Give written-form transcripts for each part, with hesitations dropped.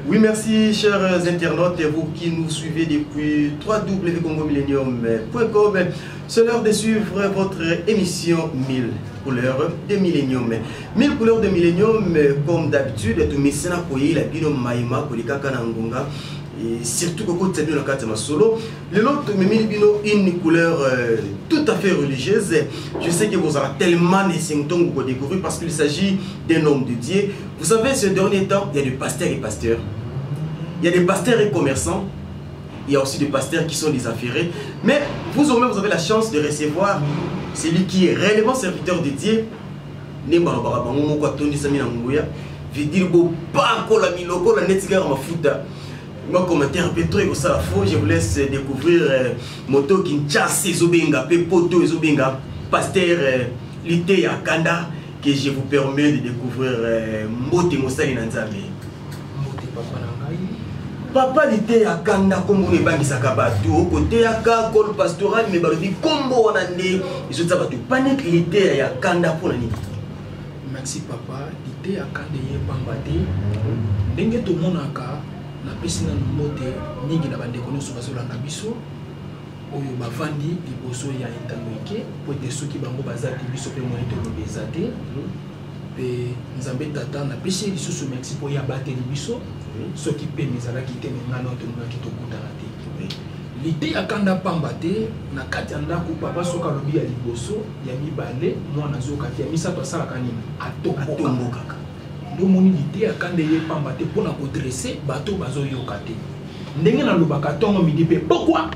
Oui, merci chers internautes et vous qui nous suivez depuis www.congomillennium.com. C'est l'heure de suivre votre émission 1000 couleurs de Millennium. 1000 couleurs de Millennium, comme d'habitude, tout messena koyi la bino maïma kolika kanangonga. Et surtout que quand tu as solo, le lot une couleur tout à fait religieuse. Je sais que vous avez tellement de symptômes que vous découvrez parce qu'il s'agit d'un homme de Dieu. Vous savez, ce dernier temps, il y a des pasteurs et pasteurs. Il y a des pasteurs et commerçants. Il y a aussi des pasteurs qui sont des affairés. Mais vous avez la chance de recevoir celui qui est réellement serviteur de Dieu. Je veux dire, moi, commentaire Petro au Salafo, je vous laisse découvrir Moto Kinshasa, Zobenga, Pepoto, Zobenga, Pasteur Lité Yakanda, que je vous permets de découvrir Mbote Moussali Nanzame. Papa Lité Yakanda, comme on est bangi Sakabatou, côté Yaka, Col Pastoral, mais Balobi, Combo Wanande, ils sont sabatou, panique Lité Yakanda pour l'année. Merci papa, Lité Yakanda yé Pambate, Dengue to Monaka. Na pesi na mbote mingi na bande kono so bazola na biso oyo bavandi liboso ya intangoike po te soki bango bazati biso pe moyen to bezate pe nzambe tata na pesi lisusu merci po ya bateli biso soki pe mizala ki te ngana to ngaki to kutana te Lité Yakanda Pambate na kati ndako papa soka lobi ya liboso ya mibale mwana zoka ya misato asala kanini atomboka Domoni Lité Yakanda yé Pambate pour nous dresser bateau bazo yokate. Ndenge na lobaka tongo midi pe pourquoi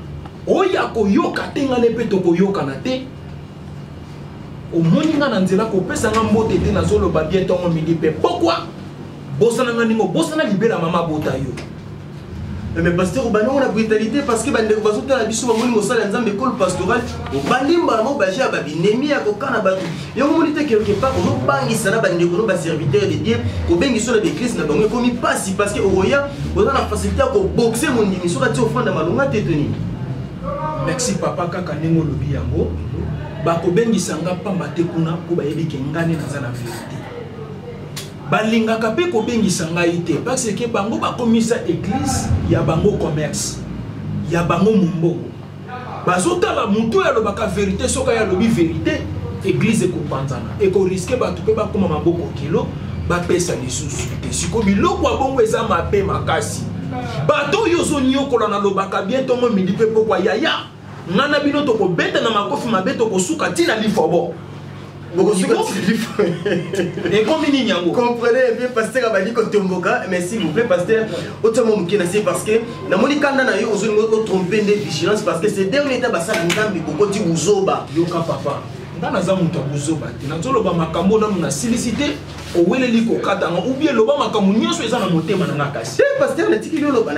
oya ko yokate ngane pe to ko yokana te. O moninga na nzela ko pesa nga mbote te na zolo ba bien tongo midi pe pourquoi bosana nga ningo bosana libela mama bota yo. Mais pasteur on a brutalité parce que bande bazo ta biso bamoni mosala nzambe école pastorale o bandimba mo baje ababinemi ya kokana batu yo monite quelque part on bangisa na bande ko ba serviteur de Dieu ko bengiso na église na bango komi pasi parce que oya on a la facilité ko boxer mon dimiso ka ti ofanda malonga tetoni. Merci papa kaka ningo lobi yango ba ko bengisa nga Pambate kuna ko ba yebi ke ngane na za na vérité. Balinga kapé ko bengisa ngai te parce que bango ba komisa église ya bango commerce ya bango mumbo bazota la muntu ya lobaka vérité soka ya lobi vérité église ko panzana et ko risquer ba tupe ba koma maboko kilo ba pesa lisusu te siko biloko abongo eza mape makasi bato yozo nyokola na lobaka bien tongo midi pe pokwa yaya ngana bino to ko beta na makofi mabeto ko suka tina lifobo. Et comprenez bien, pasteur Abadi Kotomboka, mais s'il vous plaît, pasteur, autrement c'est parce que na moni kanda na yo ozo ngo tromper de vigilance parce que c'est dernier état basa ngambi kokoti uzoba yoka papa ngana za muntu uzoba tina zoloba makambo na na silicité o weleli ko katanga ou bien loba makambo nyonso eza na motema na ngakasi pasteur na tikilo loba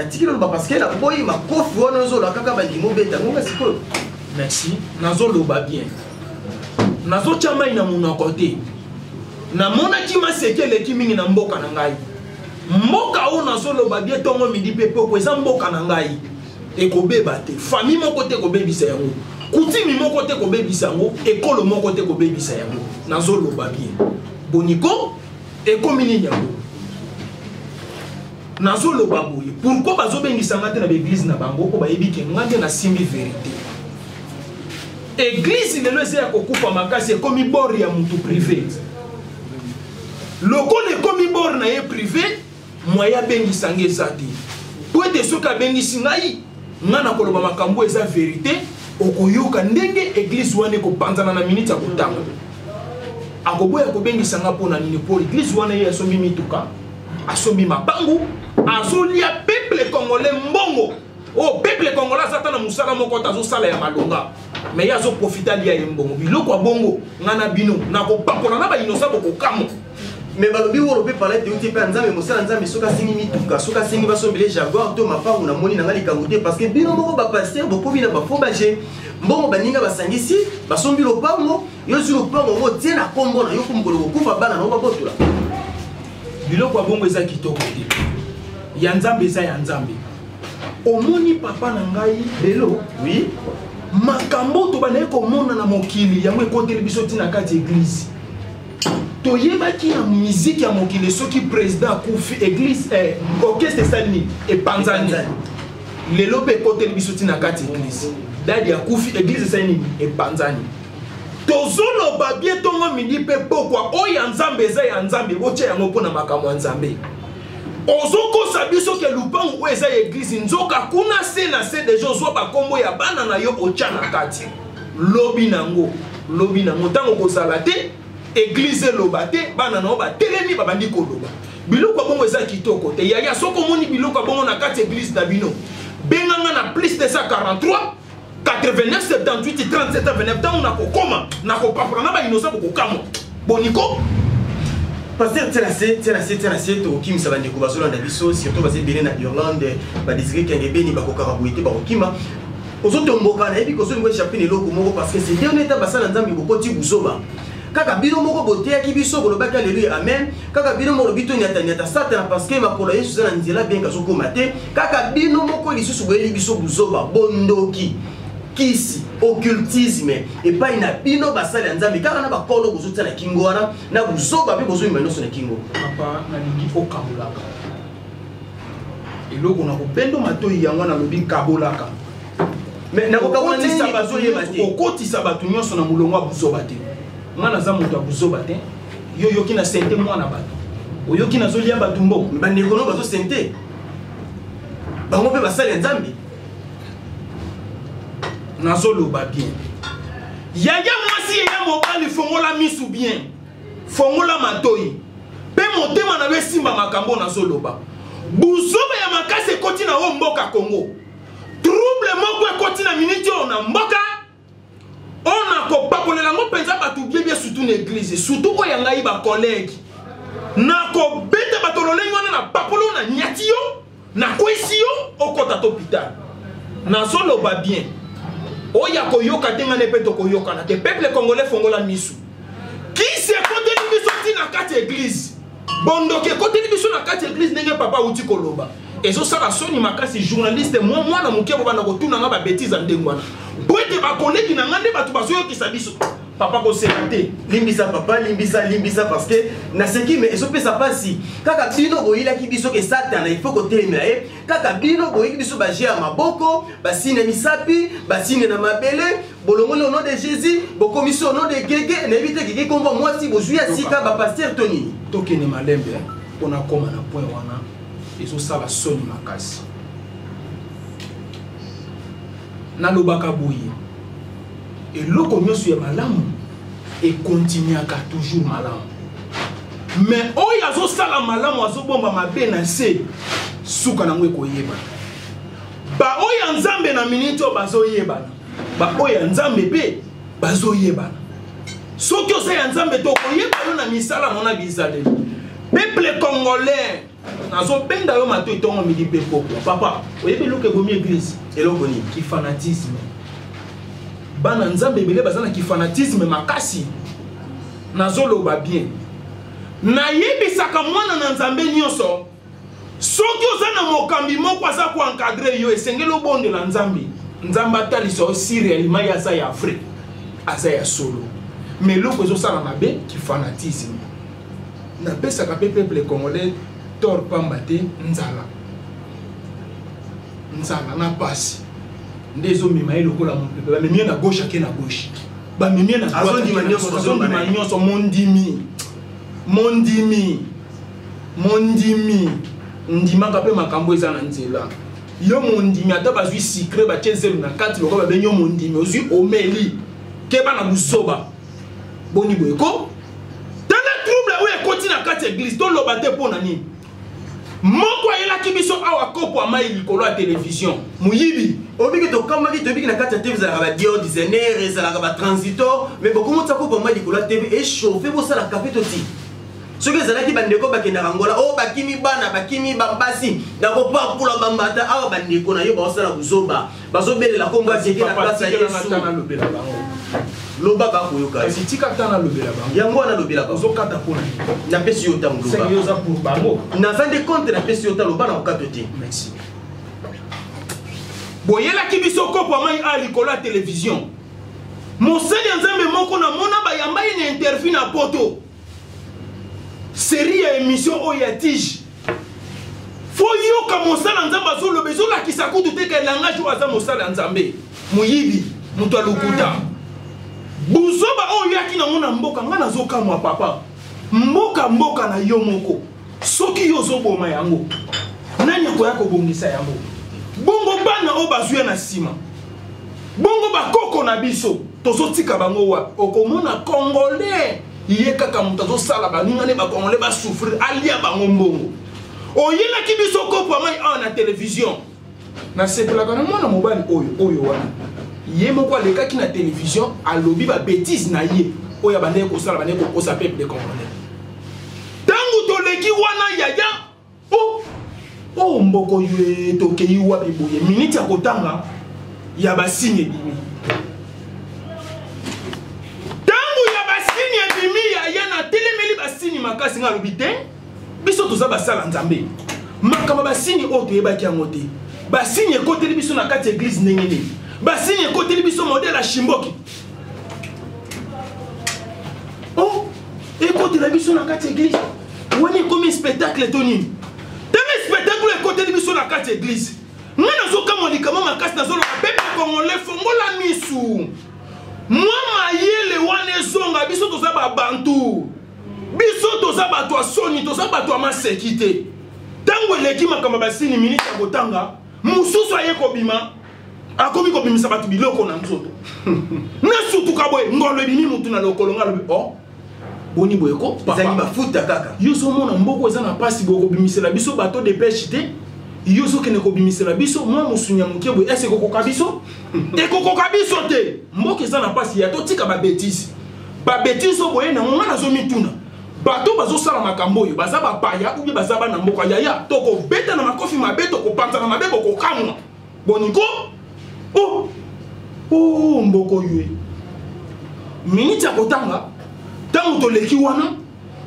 parce que la boyi makofi wana zolo kaka bandimo beta ngonga siko. Merci na zoloba bien. Nazo chama ina muna kote na mona kima sekele kimingi na mboka na ngai mboka o nazo loba bien tongo midi pe poko eza mboka na ngai e ko beba te famille moko te ko bebisa yango kutimi moko te ko bebisa yango ekolo moko te ko bebisa yango nazo loba bien boniko e komini yango nazo loba boye pourquoi bazo bengisa ngate na église na bango ko ba yebike ngande na simbi vérité. Église ne le sait à kokufa makasi comme bord ya mutu privé. Loko ne comme bord na ye privé, moya bengi sange zati. Pour être sûr ka bengi singai, ngana koloba makambo eza vérité, okoyoka ndenge église wane ko panzana na minute ya kutanga. Akoboya ko bengi sanga pona nini pour église wane ye asombi mituka, asombi mabangu, azolia peuple congolais mbongo. Oh, peuple congolais zata na musala moko tazo sala ya malonga. Mais il y a zo profiter liya yembongo. Biloko bongo ngana bino na ko pakola na ba inosa boko kamo. Mais balobi woro pe parler de uti pe nzambe musala nzambe soka singi mituka soka singi basombele jaguar to mapa una moni na ngali kangote parce que bino moko ba pasteur boko bina ba fobaje mbongo baninga basangisi basombi lopango yo zu lopango ngo tie na kombo na yo kumkolo kufa bana na babotola. Biloko bongo eza kitoko te. Ya nzambe eza ya nzambe. Omoni papa na ngai lelo oui makambo to banaye ko mona na mokili yango ekoteli biso tina kati église toyebaki na musique ya mokili soki président akufi église orchestre esalini epanzani lelo mpe ekoteli biso ntina kati église dadi akufi église esalini epanzani tozoloba bie ntongo midi mpe pokwa oyo ya nzambe eza ya nzambe botya yango mpona makambo ya nzambe ozokosa biso ke lupango oyo eza ya église nzoka kuna se na se deja ozwa bakombo ya bana na yo otya na kati lobi nango ntango kozala te église eloba te bana na yo batelemi babandi koloba biloko bongo eza kitoko te yaya soki omoni biloko bongo na kati église na bino benganga na plus de 143 89 78 37 29 ntango nakokoma nakopapola na bainosa bokokamwa boniko Pasteur Tsenase tokimisa bandeko bazolanda biso surtout base bele na Irlande badisiri kengebeni bakokarabuite bakokima ozotomboka na yebi kozoli ngwe chapitre eloko moko parce que c'est bien neta basala nzambi bokoti buzoba kaka bino moko boteaki biso bolobaki alléluia amen kaka bino moko bito nyata satana parce que makolo yesu za na nzela bien kazokoma te kaka bino moko lisusu boyeli biso buzoba bondoki kisi occultisme et pas ina bino basala nzambi kaka na bakolo bozotsa na kingo wana na buzoba pe bozo imano so na kingo papa na lingi okabulaka eloko na kopendo matoi yango na lobi kabolaka mais na kokabonisa bazoyeba te okotisa bato nyonso na mulongo ya buzoba te nga naza moto ya buzoba te yo yoki na sente mwana bato oyoki nazolia bato mbongo bandeko no bazosente bango mpe basala nzambi nazoloba bien yaya mwasi yeya mobali fongola misu bien fongola matoi mpe motema na yo esimba makambo nazoloba buzoba ya makasi ekoti na yo mboka Congo trouble moko ekoti na miniti oyo na mboka on a kopakolela ngo penza bato bien surtout na église surtout oyo ya ngai bakolege nakobeta bato lolenge wana na papolo na nyati yo na kwesi yo okota to hôpital nazoloba bien oya koyoka te ngane pe to koyoka na te peuple congolais fongola misu qui se koteli biso tina kati église bondoke koteli biso na kati église ndenge papa uti koloba ezosala soni makasi journaliste mwana moke bobanda kotuna nga babétise ya ndenge wana po ete bakoleki na nga nde bato bazoyokisa biso papa koseka te limbisa papa limbisa parce que na seki mais ezopesa pasi kaka bino boyilaki biso ke satana il faut kotelemela ye kaka bino boyiki biso baje ya maboko basine misapi basine na mabele bolongoli au nom de Jésus bokomisi au nom de gege na yebi te gege komba mwasi bozwi ya sika bapasteur tonini tokende malembe mpona koma na point wana ezosala soni makasi nalobaka boye eloko nyonso ya malamu ekontinuaka toujours malamu mais oyo azosala malamu azobomba mabe na se suka nango ekoyebana baoyo ya nzambe na miniti oyo bazoyebana baoyo ya nzambe mpe bazoyebana soki oza ya nzambe to koyeba yo na misala nona bizaleli peuple congolais nazobenda yo mato etongo midi mpe pokwa papa oyebi eloko ebomi église eloko nini kifanatisme bana nzambe ebele baza na kifanatisme makasi nazoloba bien nayebisaka mwana na nzambe nyonso soki oza na mokambi moko aza koencadre yo esengeli obondela nzambe nzambe atalisa osi réellement ye aza ya afrique aza ya solo mais eloko ezosala mabe kifanatisme napesaka mpe peuple congolais tor pamba te nzala na pasi nde ezomema ye lokola mopepe bamemie na gauche ake na gauche bamemie na droite azondima nyonso mondimi ndimaka mpe makambo eza na nzela yo mondimi ata bazwi sikre batie zelu na kati lokola babengi yo mondimi ozwi omeli keba na buzoba boni boyeko tala trouble oyo ekoti na kati église toloba te mpo na nini moko ayelaki biso awa kopo amai likolo ya télévision moyibi obiki tokamaki tobiki na kati ya tv ezalaka badiordinaire ezalaka batransitor mais bokomotisa kopo amai likolo ya tv echauffe bosalaka mpe toti soki ezalaki bandeko bakendaka ngola oyo bakimi bana bakimi bambasi na kopapula bambata awa bandeko na yo baosala buzoba bazobelela kombo akeke na place ya yesu loba bakoyoka kasi tika tana lobela bango yango wana lobela bango ozokata mpona napesi yo ntango loba senge yoza pour bango naza nde compte napesi yo ntango loba na kokato te merci boyelaki biso kopo amai a likolo ya télévision mosali ya nzambe moko na mona bayamba ye na interview na poto série ya émission oya tige fo yoka mosala nzambe azoloba ezolakisa kutu te ka langage oyo aza mosala nzambe moyibi moto alokuta buzoba oyo yaki nango na mboka nga nazokamwa papa mboka na yo moko soki yo ozoboma yango nani akoya kobongisa yango bongo bana oyo bazwi na nsima bongo bakoko na biso tozotika bango wapi okomona congolais ye kaka moto azosala baningane bakongolais basouffrir alia bango mbongo oyelaki biso kopo amai awa na télévision nasepelaka na mwana mobali oyo wana ye moko alekaki na télévision alobi babétise na ye oyo abandeki kosala bandeki kokosa peuple congolais ntango toleki wana yaya mboko ye tokei wapi boye miniti ya kotanga ya basini ebimi ntango ya basini ebimi yaya na telemeli basini makasi nga alobi te biso toza basala nzambe makambo basini oyo toyebaki yango te basini ekoteli biso na kati ya église ndenge nini basini ekoteli biso modele ya shimboki ekotela biso na kati ya église wana ekomi spectacle to nini teme spectacle ekoteli biso na kati ya église nga nazokamwa likama makasi nazoloba pepe congolais fongola misu mwa mayele wana ezonga biso toza babantu biso toza bato ya soni toza bato ya maseki te ntango eleki makambo basini miniti ya kotanga mosusu aye kobima akomi kobimisa bato biloko na nzoto nasutuka boye ngolo ebimi mutu na lokolo nga lobi boni boyeko ezali bafuta kaka yo ozomona mboko eza na mpasi boye kobimisela biso bato de peshe te yo ozokende kobimisela biso mwa mosunya moke boye ese ekokoka biso ekokoka biso te mboka eza na mpasi ya totika babétise oyo boye nango nga nazomituna bato bazosala makambo oyo baza bapaya ubie baza bana mboka yaya tokobeta na makofi mabe tokopanza na mabe bokokamwa boniko mboko oyo miniti ya kotanga ntango toleki wana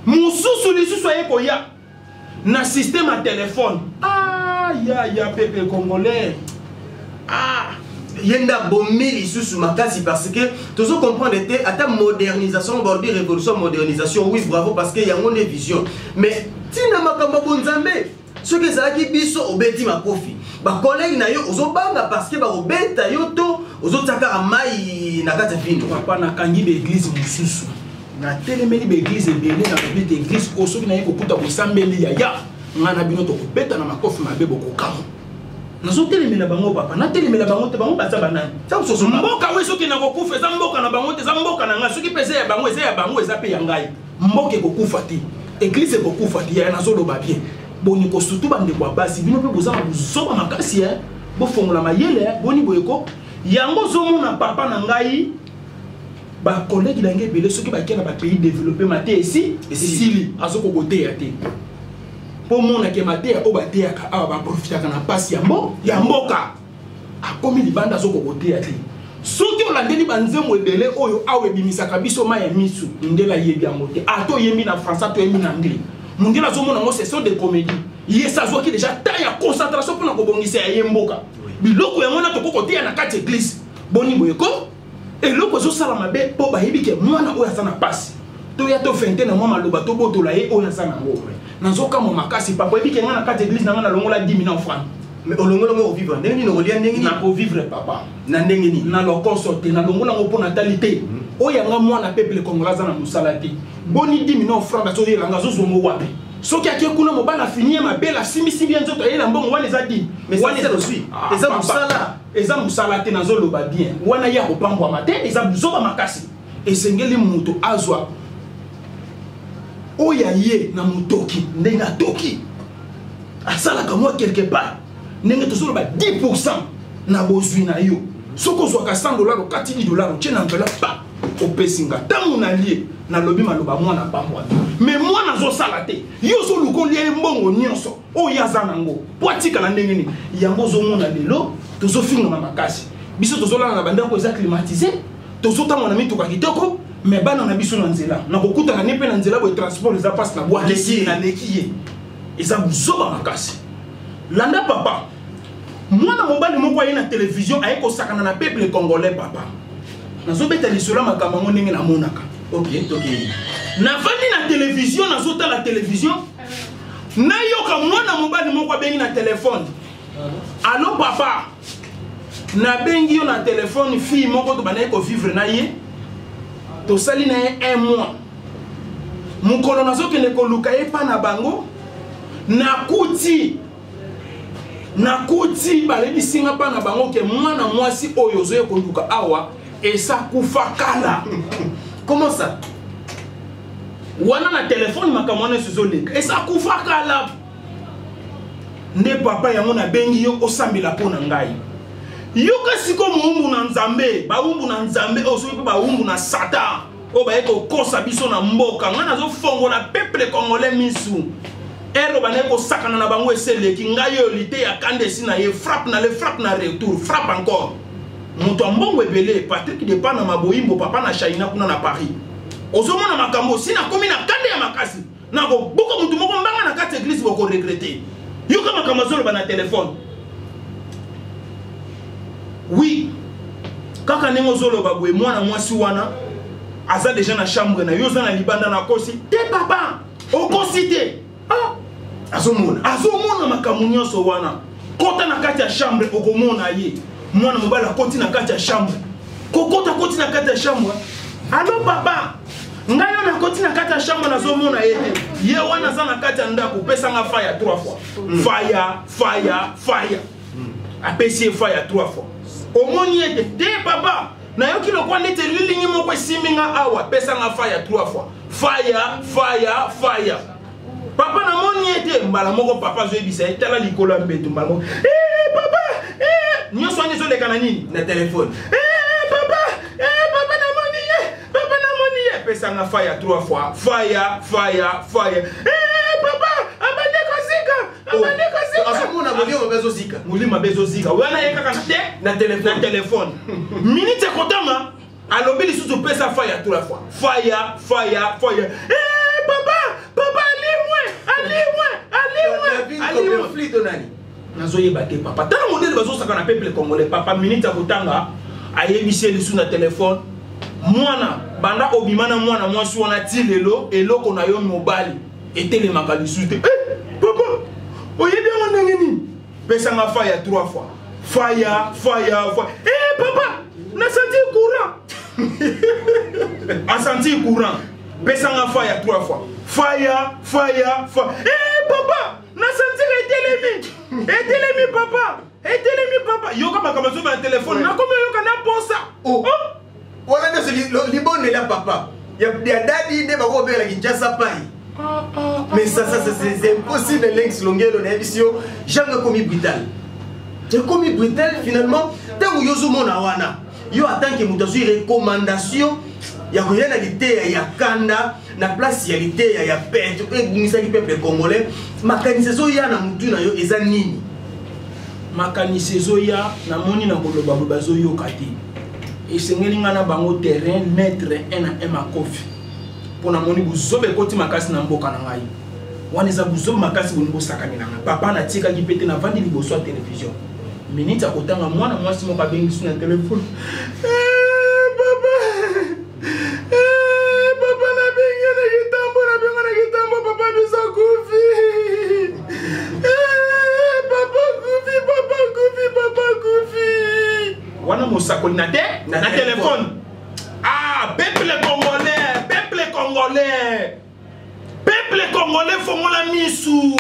mosusu lisusu aye koya na système ya telefone ya pepe congolais yenda bombi lisusu makasi parce que tozo comprendre te ata modernisation bordi révolution modernisation oui bravo parce que yango ne vision mais tina makambo bonzambe soki ezalaki biso obeti makofi bakolegi na yo ozobanga parce que bakobeta yo to ozotiaka mai na kati ya vino papa nakangi baeglise mosusu natelemeli baeglise ebele na babete église oyo soki naye kokuta kosambeli yaya nga na bino tokobeta na makofi mabe bokokamo nazotelemela bango papa natelemela bango te bango baza banani mboka we soki nakokufa eza mboka na bango te eza mboka na ngai soki mpe eza ya bango eza mpe ya ngai mboka ekokufa te église ekokufa te yaya nazoloba bien boni kosutu bandeko ya basi bino mpe boza na bozoba makasi bofongola mayele boni boyeko yango ozomona papa na ngai bakolegi na ngai ebele soki bakia na bapays développé mate esili azokokoteya te mpo monake mateya oyo bateyaka awa baprofitaka na mpasi ya mboka akomi libanda azokokoteya te soki olandeli banzembo ebele oyo awa ebimisaka biso mai ya misu ndela yebi yango te ato oyembi na français ato oyembi na anglais mondela azomona yango session de comédie ye sazwaki deja ta ya concentration mpona kobongisa ya ye mboka biloko yango na tokokoteya na kati église boni boyeko eloko ezosala mabe mpo bayebi ke mwana oyo aza na mpasi toya tofente na mwa maloba tobotola ye oyo aza nango nazokamwa makasi papa oyebi ke nga na kati église na nga nalongola 10 000 francs mais olongolongo ovivre ndenge nini okolia ndenge nini nakovivre papa na ndenge nini na lokoso te nalongolango mpo natali te oyo yanga mwana peuple congolais aza na mosala te boni 10 000 francs azoyelanga azozongo wapi soki ake kuna mobala afini ye mabele asimbisimbi ye nzoto ayela mbongo wana eza di eza mosala te nazoloba bien wana ye akopambwama te eza buzoba makasi esengeli moto azwa oyo ye na motoki ndenge atoki asalaka mwa quelque part ndenge tozoloba 10% na bozwi na yo soki ozwaka $100 okati $10 otie na enveloppe pa opesinga ntango na lie nalobi maloba mwana pambwa mais mwana azosala te yo ozolukolia ye mbongo nyonso oyo aza nango mpo atikala ndenge nini yango ozomona lelo tozofingama makasi biso tozolala na bandako eza climatisé tozotamwa na mituka kitoko mais bana na biso na nzela nakokutana ne mpe na nzela boye transport eza mpasi na bwaleki naleki ye eza buzoba makasi landa papa mwana mobali moko aye na télévision aye kosakana na peuple congolais papa nazobeta lisolo ya makambo yango ndenge namonaka Ok, ok. Navandi na télévision, nazota la télévision. Nayoka mwana mobali moko bengi na téléphone. Allô papa. Na bengi yo na téléphone fille moko to banaye ko vivre na ye. To sali na ye 1 mois. Mukolo nazokende ko luka ye pa na bango. Nakuti balebisinga pa na bango ke mwana mwasi oyo zoye ko luka awa esa kufa kala. Comment ça? Wana na téléphone makamwana suzo leka esa kufa kala. Nde papa yango na bengi yo osambela pona ngai. Yo kasi ko muumbu na nzambe, baumbu na nzambe osoyi pe baumbu na satan. O ba eko kosa biso na mboka, ngana zo fongola peuple congolais misu. Ero bana ko sakana na bango eseleki ngai yo lité ya kandesi na ye frappe na le frappe na retour, frappe encore. Moto mbongo ebele Patrick de Pana maboyimbo papa na China kuna na Paris. Ozomona makambo sina komi na kande ya makasi. Na ko boko mutu moko mbanga na kati église boko regretter. Yo kama kamazolo bana téléphone. Oui. Kaka nengo zolo babwe mwana mwasi wana aza déjà na chambre na yo za na libanda na kosi. Te papa, okosi te. Ah, azomona makambo nyonso wana. Kota na kati ya chambre okomona ye. Mwana mobala koti na kati ya chambre. Kokota koti na kati ya chambre. Allô papa. Ngayo na koti na kati ya chambre nazomona ye. Ye wana za na kati ya ndako pesa nga fire 3 fois. Fire. Apesi fire 3 fois. Omoni ete te papa. Na yo kilo kwa nete lilingi moko siminga awa pesa nga fire 3 fois. Fire. Papa na moni ete mbala moko papa zo ebisa etala likolo mbeto mbala moko. Papa. Nyoso ani zo leka na nini na téléphone. Papa na moni ye. Papa na moni ye pesa nga fire 3 fois. Fire. Papa abande kosika. Azomona mulima bezozika. Wana ye kaka te na téléphone. Minute kotama alobi lisusu pesa fire 3 fois. Fire. Papa alimwe. Nazoyeba te papa. Tala modèle bazosaka na peuple congolais papa minute kotanga ayebisi lisu na téléphone. Mwana banda obimana mwana mwasi wana ti lelo eloko na yo mobali etelemaka lisu te. Papa oyebi yango ndenge nini? Pesa nga fire 3 fois. Fire. Papa na senti courant. A senti courant. Pesa nga fire 3 fois. Fire. Papa na senti etelemi papa. Yoka makamazo na téléphone na komi yoka na posa. Wala na libone la papa. Ya dadi de bako bela Kinshasa pai. Mais ça c'est impossible Lenx Longelo na émission jamais commis brutal. C'est commis brutal finalement tant que yozo mona wana. Yo attend que mutazu recommandation ya koyana lité ya kanda na place ya lité ya pente et misaki peuple congolais makanisezo ya na mutu na yo eza nini? Makanisezo ya na moni na koloba bazo yo kati. Esengeli ngana bango terrain mettre un makofi. Pona moni buzobe koti makasi na mboka na ngai. Waneza buzobe makasi bonibo sakani na ngai. Papa na tika kipete na vandi liboso ya télévision. Minute akotanga mwana mwasi moka bengi su na téléphone. Papa na bengi na kitambo papa bisa kufi. Papa kufi. Wana mosakoli na te na téléphone. Ah, peuple congolais fongola misu.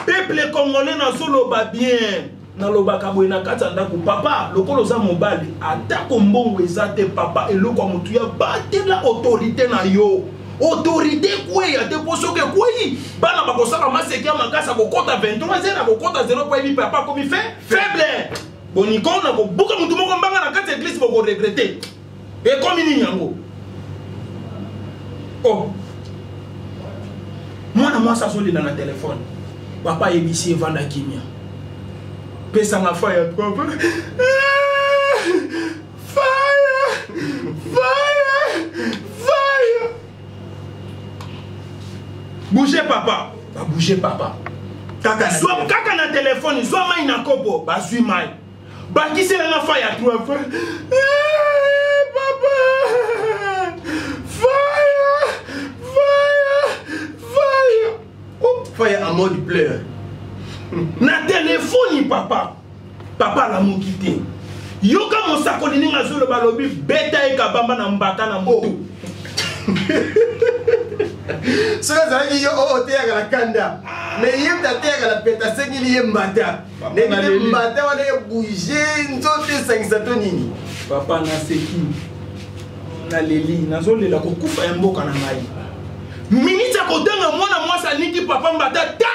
Peuple congolais na solo ba bien. Na lobaka boye na kati ndako papa lokolo za mobali atako mbongo ezate papa eloko mutu ya batela autorité na yo. Autorité quoi ya te posoke quoi bana bakosaka maseki ya makasa kokota 23h kokota 0.8 papa comme il fait faible. Boniko na ko buka mutu moko mbanga na kati église boko regretter. Et comme ni nyango. Oh. Mwana mwasa soli na téléphone. Papa yebisi evanda kimia. Pesa nga fire papa. Fire. Bougez papa. Ba bouger papa. Kaka na téléphone, zwa mai na kopo, ba zwi mai. Ba kisi na fire 3 fois. Papa. Fire. Faut y a un mode pleur. Na téléphone papa. Papa la mo quitté. Yoka mo sakoli ni ngazolo balobi beta e kabamba na mbata na moto. Cela ça dit yo o te ya la kanda. Mais yem ta te ya la peta sengi yem mbata. Ne mbata wana e bouger nzote sangisa to nini. Papa na seki. Na leli nazole la kokufa ya mboka na ngai. Minita kodanga mwana mwasa niki papa mbata ta.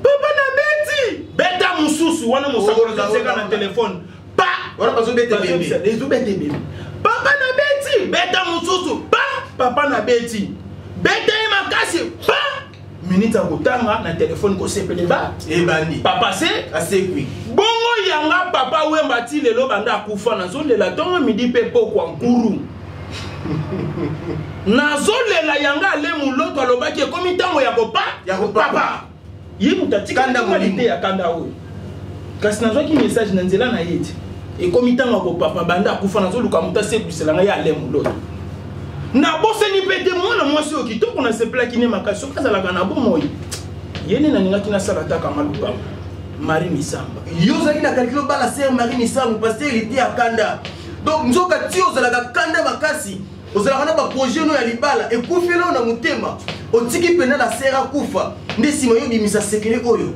Papa na beti. Beta mususu wana mosakolo seka na telefone. Pa wana bazo bete bebe. Ezo bete bebe. Papa na beti. Beta mususu. Pa papa na beti. Beta e makasi. Pa minita kodanga na telefone ko sepele ba. Ebani. Papa se asekwi. Bongo yanga papa wemba ti lelo banda kufa na zone la tonga midi pepo kwa nkuru. Nazolela yanga le muloto alobaki ekomi tango ya papa ye mutatika kanda molite ya kanda oyo kasi nazwaki message na nzela na yeti ekomi tango ya papa banda kufa nazoluka muta sekusela nga ya le muloto na boseni pete mwana mwasi oyo kitoko na seplaki ne makasi okazalaka na bomoi yene na ningaki nasala taka maluka Marie Misamba yozaki na calculo bala sœur Marie Misamba parce qu'il était à kanda donc nzoka ti ozalaka kanda makasi ozalaka na ba projet no ya libala ekufela na mutema otiki pena la sera kufa nde sima yo bimisa sekele oyo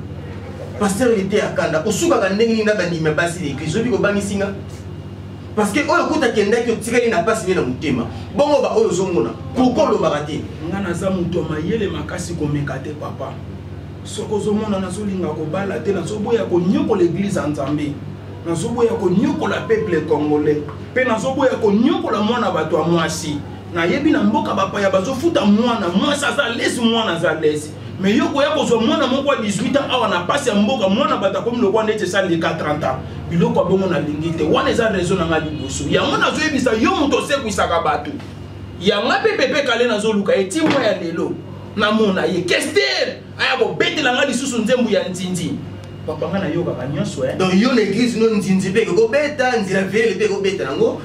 pasteur il était à kanda osuka ka ndenge na bandima basi de Christ obi ko bangisinga parce que oyo kuta kenda ki otikali na pasi na mutema bongo ba oyo zomona pourquoi lo barate ngana za muto mayele makasi ko mekate papa soko zomona nazolinga ko bala te nazoboya ko nyoko l'église en Nzambe nazoboya ko nyokola peuple congolais pe nazoboya ko nyokola mwana bato a mwasi na yebi na mboka bapaya bazofuta mwana mwasi aza lesi mwana za lesi mais yoko ya kozwa mwana moko 18 ans awa na pasi ya mboka mwana bata komi lokwa ndete sali 30 ans biloko abongo na lingi te wana eza raison na nga liboso yango nazoyebisa yo moto osekwisaka bato yanga pepepe kale nazoluka eti mwa ya lelo namona ye kester aya kobetela nga lisusu nzembu ya nzinzi papa nga na yoka ka nyonso donc yo l'église no nzinzi pe ko beta nzira vele pe ko beta nango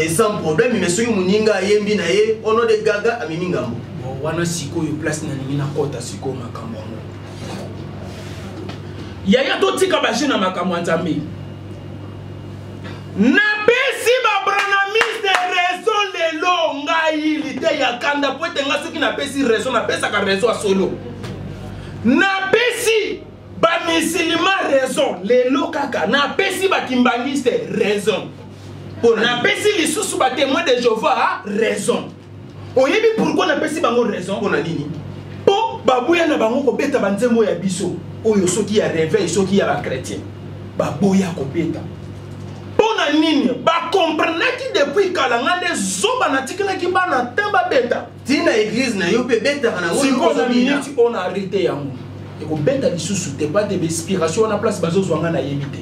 sans problème mais soki muninga yembi na ye ono de gaga amimi ngambo wana sikoyo place na ningi na kota sikoyo makambo yango yaya totika baje na makambo ya Nzambe napesi babranamiste raison lelo ngai lite ya kanda po ete nga soki napesi raison napesaka raison ya solo napesi bamisilima raison lelo kaka napesi bakimbangiste raison napesi lisusu batémoin de Jéhovah raison oyebi pourquoi napesi bango raison mpona nini po baboya na bango kobeta banzembo ya biso oyo soki ya réveil soki ya bachrétien baboya kobeta mpona nini bakomprenaki depuis kala nga nde zoba natikelaki bana te babeta tina église na yo mpe betaka nango sikoyo na miniti oyo na arrete yango ekobeta lisusu te pa te bainspiration wana place bazozwanga na yebi te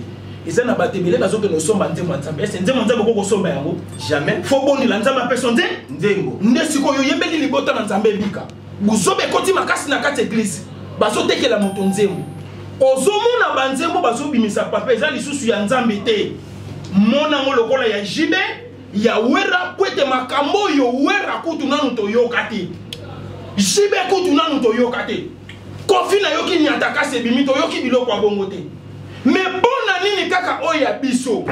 eza na bato ebele bazokende osomba nzembo ya Nzambe ese nzembo ya Nzambe okokosomba yango jamais fo bondela Nzambe apeso nzembo nde sikoyo oyembeli libota na Nzambe ebika buzoba ekoti makasi na kati eglise bazotekela moto nzembo ozomona banzembo bazobimisa papa eza lisusu ya Nzambe te monango lokola ya jibe ya wera po ete makambo oyo wera kutu nanu toyoka te jibe kutu nanu toyoka te kofi na yoki nyatakasi ebimi toyoki biloko ya bongo te mais mpona nini kaka oyo ya biso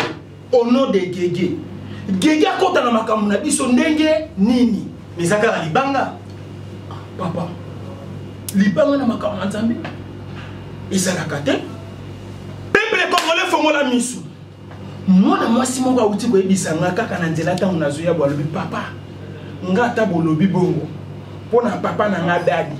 au nom de gege akota na makambo na biso ndenge nini eza kaka libanga papa libanga na makambo na Nzambe ezalaka te peuple congolais fongola misu mwana mwasi moko auti koyebisa nga kaka na nzela ntango nazoya bwalobi papa nga ata bolobi bongo mpona papa na nga dadi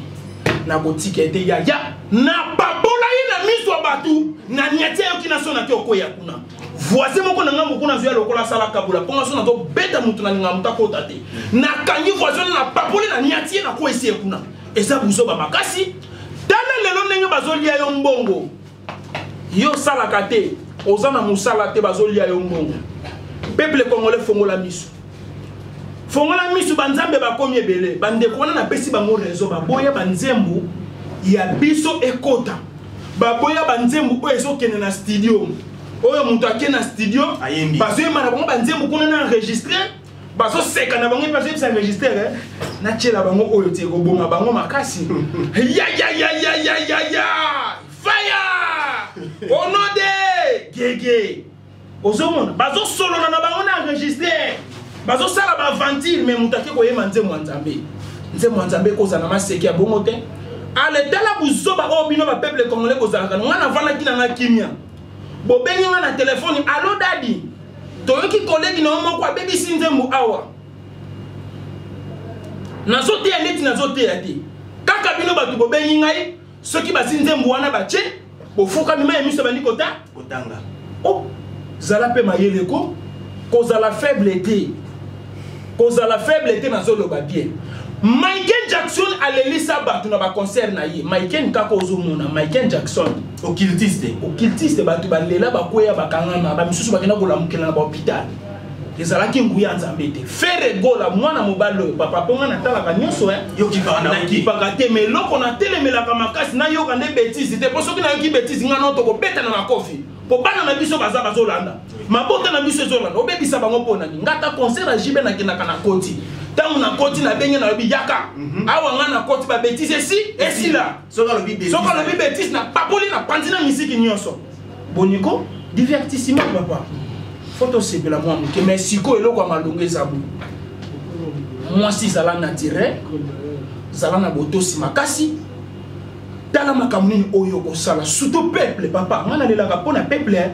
nakotika ete yaya na babola ye na miso ya bato na niati ayoki na so na te okoya kuna voisin moko na ngambo kuna zoya lokola asala kabula mponga so na tobeta moto na linga moto akota te nakangi voisin na baboli na niati ye nakoesi ye kuna eza buzoba makasi tala lelo ndenge bazolia yo mbongo yo osalaka te oza na mosala te bazolia yo mbongo peuple congolais fongola miso banzambe bakomi ebele bandeko wana napesi bango raison baboya banzembo ya biso ekota baboya banzembo oyo ezokende na studio oyo moto akende na studio bazoyemba na bango banzembo kuna na enregistre baso seka na bango parce que ça enregistré na tchela bango oyo te ko bonga bango makasi ya fire onode gege ozomona bazo solo na bango na enregistré bazo sala ba ventile mais mutake ko yema nzembo nzambe ko za na maseki ya bongo te ale tala buzoba o bino ba peuple congolais ko za kana ngana vana kina na kimia bo bengi na téléphone allo dadi toyoki collègue na moko abebisi nzembo awa nazote ya neti nazote ya te kaka bino batu bo bengi ngai soki basi nzembo wana bache bo foka mima emiso bandi kota kotanga oh zala pe mayele ko kozala faible te nazoloba bien Michael Jackson alelisa batu na ba concert na ye Michael kako ozomona Michael Jackson occultiste batu balela bakoya bakangana ba misusu bakena kolamukela na ba hôpital ezalaki nguya nzambe te fere gola mwana mobalo papa ponga na tala ka nyonso yoki bana te mais loko na telemelaka makasi na yoka nde bêtise te poso kina yoki bêtise ngana to ko beta na kofi po bana na biso bazolanda mabota na biso ezolanda obebisa bango pona ngata concert a jibe na kinaka na koti tangu na koti na benye na lobi yaka awa nga na koti ba bêtise esi la soka lobi bêtise na papoli na pantina misiki nyonso boniko divertissement papa photo sepela moi muke mais siko eloko ya malongo ezabu mwasi zala naturel zala na botosi makasi tala makambo nini oyo kosala surtout peuple papa nga nalelaka mpo na peuple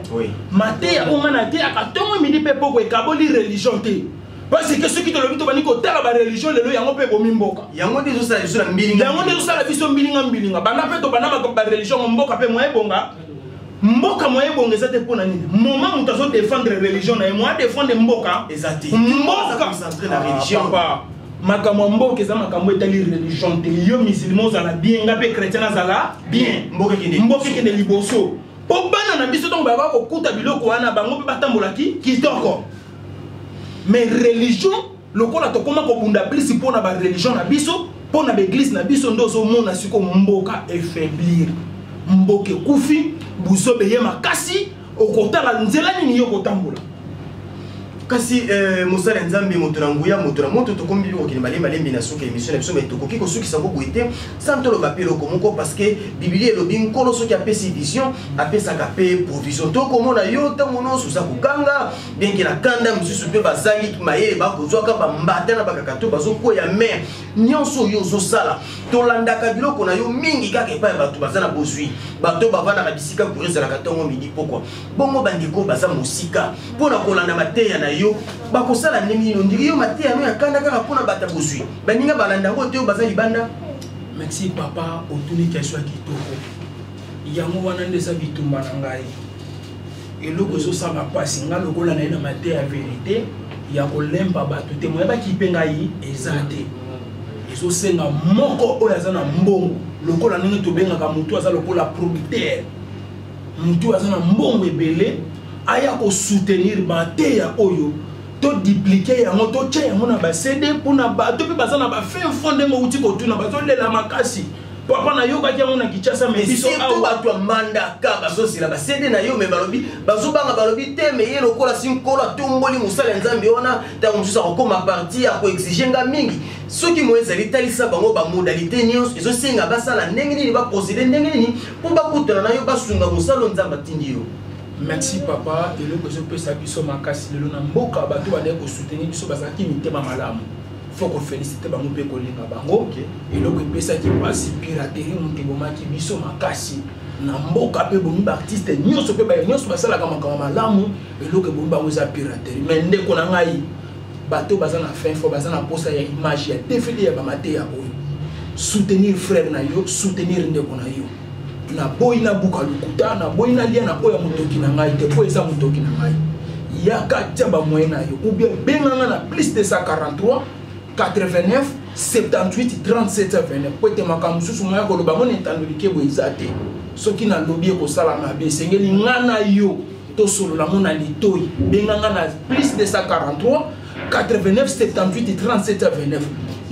mateya o nga na te akatongo midi mpe poko ekaboli religion te parce que soki tolobi tobandi kotala bareligion lelo yango mpe bomi mboka yango nde ezosala biso mbilinga banda mpe tobanda bareligion mboka mpe moye bonga mboka moye bonga eza te mpo na nini moment moto azodefendre religion na ye moya defendre mboka mboka makambo mboka eza makambo etali religion te yo musulman ozala bien nga mpe chrétien azala bien mboka ekende liboso mpo bana na biso ntongo baka kokuta biloko wana bango mpe batambolaki kitoko mais religion lokola tokoma kobunda plisi mpona bareligion na biso mpona baeglise na biso nde ozomona siko mboka efaiblir mboka ekufi buzobe ye makasi okotala nzela nini yo kotambola kasi mosala nzambe moto na nguya moto na moto tokombi kokende malembi na suka émission na biso mais tokoki kosukisa ngo boye te sans toloba mpe eloko moko parce que biblia elobi nkolo soki apesi vision apesaka mpe provision tokomona yo ntango nyonso oza kokanga bienke na kanda mosusu mpe bazangi mayele bakozwaka bambata na bakakato bazokweya mer nyonso oyo ozosala tolandaka biloko na yo mingi kaka epai ya bato baza na bozwi bato bavandaka bisika kuri ezalaka ntongo midi pokwa bongo bandeko baza mosika mpona kolanda mateya na yo bakosala ndenge nini ondiri yo mateya no ya kanda kaka mpona bata bozwi baninga balanda yango te oyo baza libanda merci papa otuni question ya kitoko yango wana nde eza bitumba na ngai eloko ezosala mpasi nga lokola na ye na mateya ya verité ya kolemba bato te moyebaki mpe ngai eza te ezosenga moko oyo aza na mbongo lokola ndenge tobengaka motu aza lokola producteur motu aza na mbongo ebele aya kosoutenir mateya oyo todiplike yango totia yango na basede mpona bato mpe baza na bafin fo ndenge outi kotuna bazolela makasi papa na yokaki yango na Kinshasa mais biso awa bato ya mandaka bazosila basede na yo me balobi bazobanga balobi te me ye lokola sinkolo atomboli mosala ya nzambe wana ntango mosusu akokoma parti akoexige nga mingi soki moyo ezali talisa bango bamodalité nyonso ezosenga basala ndenge nini baprocéde ndenge nini mpo bakutana na yo basunga mosala nzambe atindi yo. Merci papa eloko ezopesa biso makasi lelo na mboka bato bandeki kosoutenir biso bazalaki mitema malamu faut kofélicite bango mpe kolinga bango eloko epesaki mpasi piraterie moto ebomaki biso makasi na mboka mpe bomi baartiste nyonso mpe nyonso basalaka makambo malamu eloko ebomi bango eza piraterie mais ndeko na ngai bato baza na fin fo baza na posa ya image ya defide ya bamateya oyo soutenir frère na yo soutenir ndeko na yo na boyi na buka lukuta na boyi na lia na oya motoki na ngai te po eza motoki na ngai yaka tia bamoye na yo ou bien benganga na plus de 143 89 78 37 29 po ete makambo mosusu moya koloba ngo netandolike boye eza te soki nalobi ekosala mabe esengeli nga na yo tosolola ngo na litoi benganga na plus de 143 89 78 37 29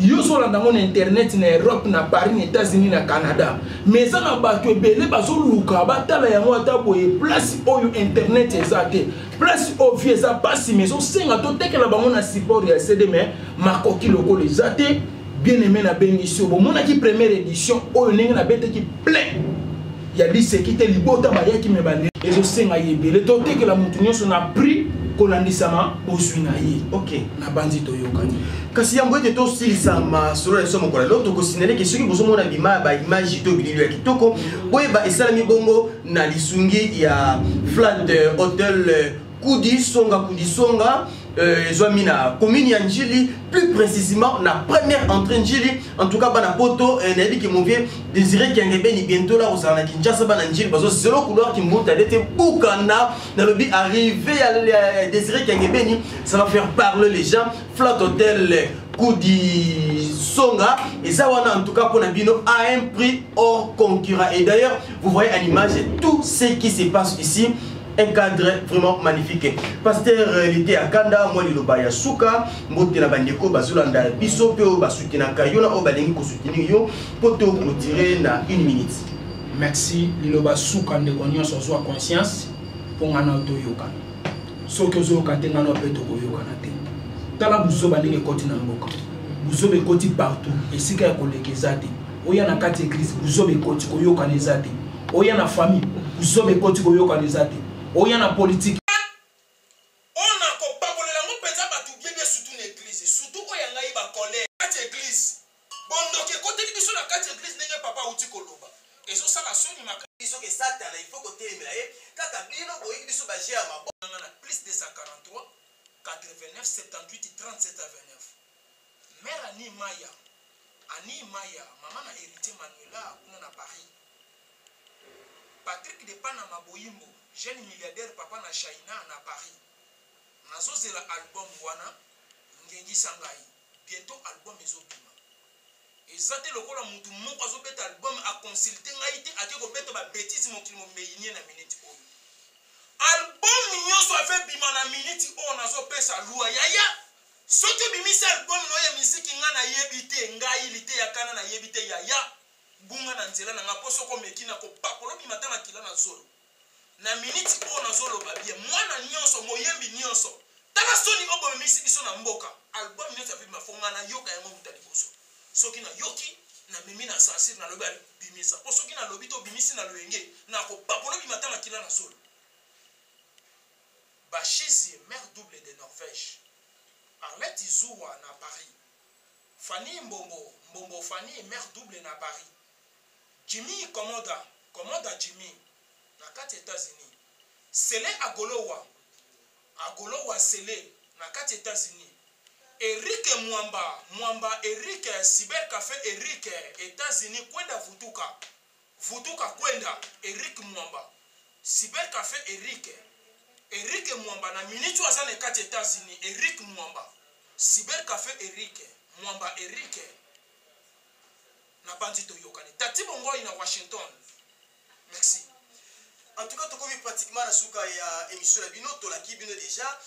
yo so landa mon internet na Europe na Paris na États-Unis na Canada mais ça na bato ebele bazo luka batala yango ata boye place oyo internet ezate place obvious ça passe mais so senga to tekela bango na support ya CD mais makoki lokolo ezate bien aimé na bénédiction bon mon aki première édition oyo ndenge na bete ki plein ya lisekite libota bayaki me bande ezo senga yebele to tekela mutu nyonso na prix kolandisama oswina ye ok na bandi to yokani kasi yango ete tosilisama solo ya somo kola loto kosinele ke soki bozomona bima ba image to bililo ya kitoko boyeba esalami bongo na lisungi ya flat hotel Kudisonga Zwami na commune ya Njili, plus précisément na première entrée Njili. En tout cas bana poto nabi ki mon vieux Désiré Kiangebeni bientôt là aux na Kinshasa bana Njili bazo zéro couleur qui monte dete bukana na lobby arrivé à Désiré Kiangebeni, ça va faire parler les gens. Flat Hotel Kudisonga et ça wana en tout cas pour Nabino à un prix hors concurrent. Et d'ailleurs vous voyez à l'image tout ce qui se passe ici. Un cadre vraiment magnifique. Pasteur l'été à Kanda, moi le Lobaya Souka, Mote na Bandeko, Bazulanda, Biso, Peo, Basutina Kayona, Obalengi, Kosutinio, Yo, Poto, clôturer na 1 minute. Merci, Liloba Souka, de Gagnon, sur soi conscience, pour un auto yokan. Ce que vous avez dit, vous avez dit, Tala Bouzoba n'est pas côté Namboka. Bouzoba est côté partout, et si vous avez collègues Zadi, Oya na 4 églises, Bouzoba est côté Koyokan Zadi, Oya na famille, Bouzoba est côté Koyokan Zadi. Oya na politique. On a copabolé la mon pesa batu bien surtout l'église, surtout ko yanga iba colère. 4 églises. Bondo ke côté biso na 4 églises ndenge papa uti koloba. Ezo sala soni maka biso ke satana il faut ko telemela ye kaka bino boyi biso ba jia mabo na plus de 143 89 78 37 à 29. Mère Ani Maya, maman a hérité Manuela kuna na Paris. Patrick de Panama Boyimbo, jeune milliardaire papa na China na Paris. Nazo zela album wana ngengi sangai. Bientôt album ezobima. Ezate lokola mutu moko azobeta album a consulter ngai te ake ko beta ba bêtise mokili mo meyinye na minute oyo. Album nyonso a fait bima na minute oyo nazo pesa lua yaya. Soki bimisa album no ya misiki ngana yebite ngai lite ya kana na yebite yaya. Bunga na nzela na ngaposo ko mekina ko pakolo bi matana kila na zolo na minute o na zolo babie mwana nyonso moyembi nyonso tala soni obo misi biso na mboka album nyonso afi mafonga na yoka yango mutali boso soki na yoki na mimi na sensir na lobi bimisa po soki na lobi to bimisi na loenge na ko pakolo bi matana kila na zolo Bachizi mère double de Norvège Arlette Izoua na Paris Fanny Mbombo Fanny mère double na Paris Jimmy Komoda Jimmy na 4 États-Unis. Sele Agolowa Sele na 4 États-Unis. Eric Mwamba Eric Cyber Café Eric États-Unis kwenda Vutuka kwenda Eric Mwamba Cyber Café Eric Mwamba na minute waza na 4 États-Unis Eric Mwamba Cyber Café Eric Mwamba Eric na bandi to yokani tati bongo ina Washington. Merci. En tout cas to komi pratiquement na suka ya émission la bino to la kibino déjà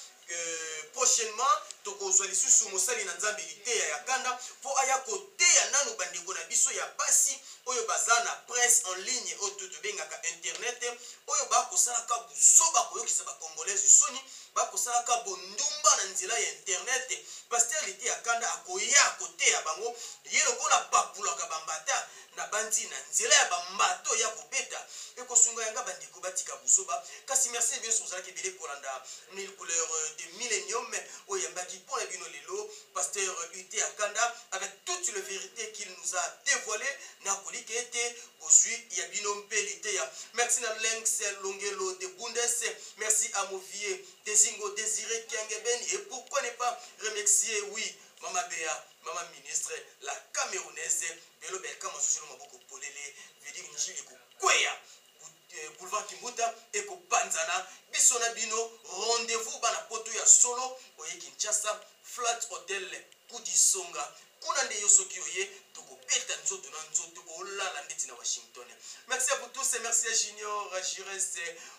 prochainement to kozwa lisusu mosali na nzambilité ya kanda po aya kote ya nanu bandeko na biso ya basi oyo bazana presse en ligne oyo to bengaka internet oyo ba kosalaka busoba koyokisa ba congolais soni ba kosalaka bondumba na nzela ya internet pasteur lité ya kanda akoya kote ya bango yelo kola papulaka bambata na bandi na nzela ya bambato ya kobeta ekosunga yanga bandeko batika busoba kasi merci bien sur zalaki bele kolanda 1000 couleurs de millénium oyambaki pour les bino lelo pasteur UT Akanda avec toute la vérité qu'il nous a dévoilé na kolike ete bozui ya bino mpelite ya merci na Lenx Longelo de Bundes merci à Movier Dezingo Désiré Kiangebeni et pourquoi ne pas remercier oui Mama Bea Mama ministre la Camerounaise Belo Belka Masosilo Maboko Polele Vedi Nchili Kweya Boulevard Kimbuta Eko Panzana Bisona Bino rendez-vous bana poto ya solo Oye Kinshasa Flat Hotel Kudisonga kuna nde yo soki oye tokobeta nzoto na nzoto kolala ndeti na Washington. Merci à vous tous et merci à Junior, à Jires,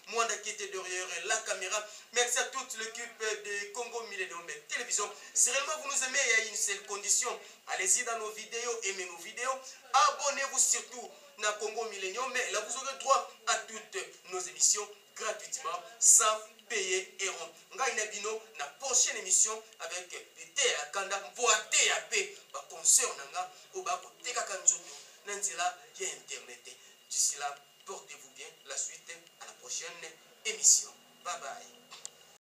Mwanda qui était derrière la caméra. Merci à toute l'équipe de Congo Millennium Télévision. Si réellement vous nous aimez, il y a une seule condition. Allez-y dans nos vidéos, aimez nos vidéos. Abonnez-vous surtout dans Congo Millennium. Là, vous aurez droit à toutes nos émissions gratuitement, sans payer et rond. Ngainabino, na prochaine émission avec Pité à Kanda, Voité à P, concert Nanga, Obako, Teka Kanzoto, Nanzela, qui est Internet. D'ici là, portez-vous bien. La suite à la prochaine émission. Bye bye.